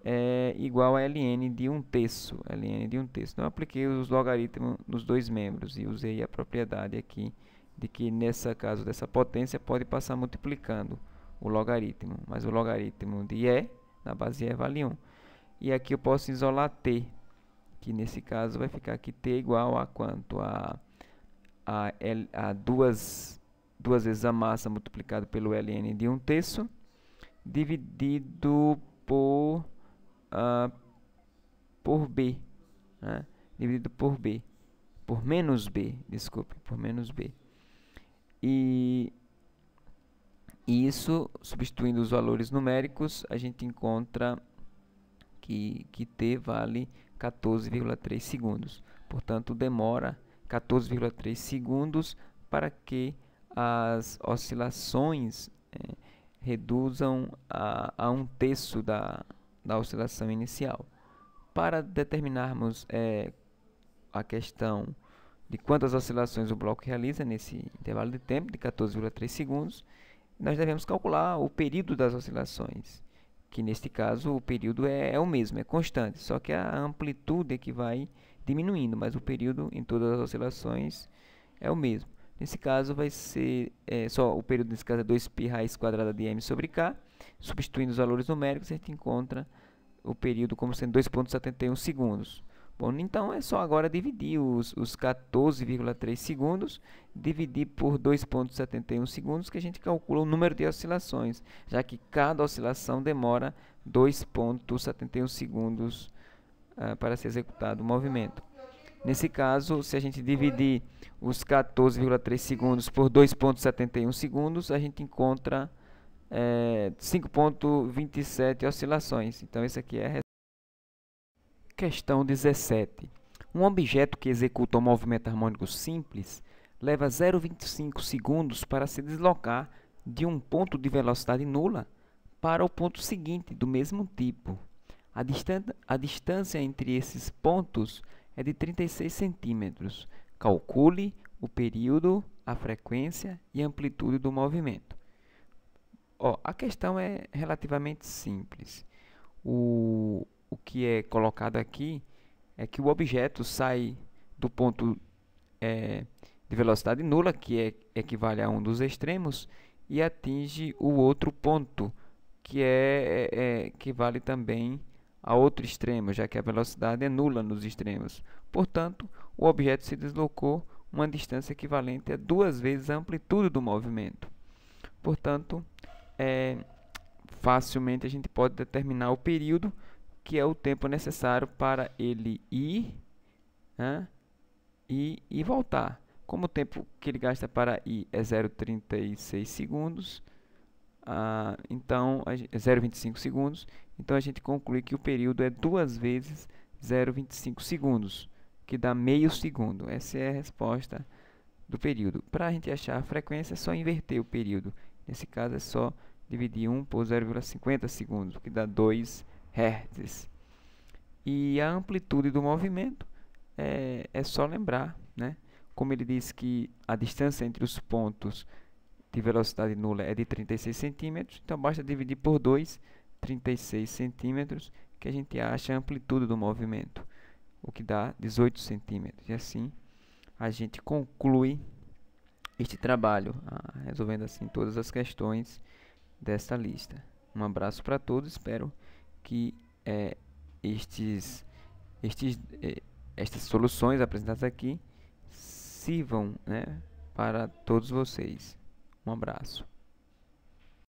é igual a ln de 1/3. Então, eu apliquei os logaritmos nos dois membros e usei a propriedade aqui de que, nesse caso dessa potência, pode passar multiplicando o logaritmo, mas o logaritmo de E, na base E, vale 1. E aqui eu posso isolar t, que nesse caso vai ficar aqui t igual a quanto? A duas vezes a massa multiplicado pelo ln de 1/3, dividido por b, né? Dividido por b, por menos b, desculpe, por menos b. E isso, substituindo os valores numéricos, a gente encontra que t vale 14,3 segundos. Portanto, demora 14,3 segundos para que as oscilações reduzam a 1/3 da oscilação inicial. Para determinarmos a questão de quantas oscilações o bloco realiza nesse intervalo de tempo de 14,3 segundos, nós devemos calcular o período das oscilações, que neste caso o período é o mesmo, é constante, só que a amplitude é que vai diminuindo, mas o período em todas as oscilações é o mesmo. Nesse caso vai ser só o período, nesse caso é 2π raiz quadrada de m sobre k. Substituindo os valores numéricos, a gente encontra o período como sendo 2,71 segundos. Bom, então é só agora dividir os 14,3 segundos, dividir por 2,71 segundos, que a gente calcula o número de oscilações, já que cada oscilação demora 2,71 segundos para ser executado o movimento. Nesse caso, se a gente dividir os 14,3 segundos por 2,71 segundos, a gente encontra 5,27 oscilações. Então, essa aqui é a resposta. Questão 17. Um objeto que executa um movimento harmônico simples leva 0,25 segundos para se deslocar de um ponto de velocidade nula para o ponto seguinte do mesmo tipo. A distância entre esses pontos é de 36 centímetros. Calcule o período, a frequência e a amplitude do movimento. A questão é relativamente simples. O que é colocado aqui é que o objeto sai do ponto de velocidade nula, que equivale a um dos extremos, e atinge o outro ponto, que equivale também a outro extremo, já que a velocidade é nula nos extremos. Portanto, o objeto se deslocou uma distância equivalente a 2 vezes a amplitude do movimento. Portanto, facilmente a gente pode determinar o período, que é o tempo necessário para ele ir e voltar. Como o tempo que ele gasta para ir é 0,36 segundos, então, 0,25 segundos, então a gente conclui que o período é 2 vezes 0,25 segundos, que dá meio segundo. Essa é a resposta do período. Para a gente achar a frequência, é só inverter o período. Nesse caso, é só dividir 1 por 0,50 segundos, que dá 2 Hz. E a amplitude do movimento é só lembrar, né? Como ele diz que a distância entre os pontos de velocidade nula é de 36 centímetros, então basta dividir por 2, 36 centímetros, que a gente acha a amplitude do movimento, o que dá 18 centímetros. E assim a gente conclui este trabalho, resolvendo assim todas as questões desta lista. Um abraço para todos, espero que estas soluções apresentadas aqui sirvam, né, para todos vocês. Um abraço.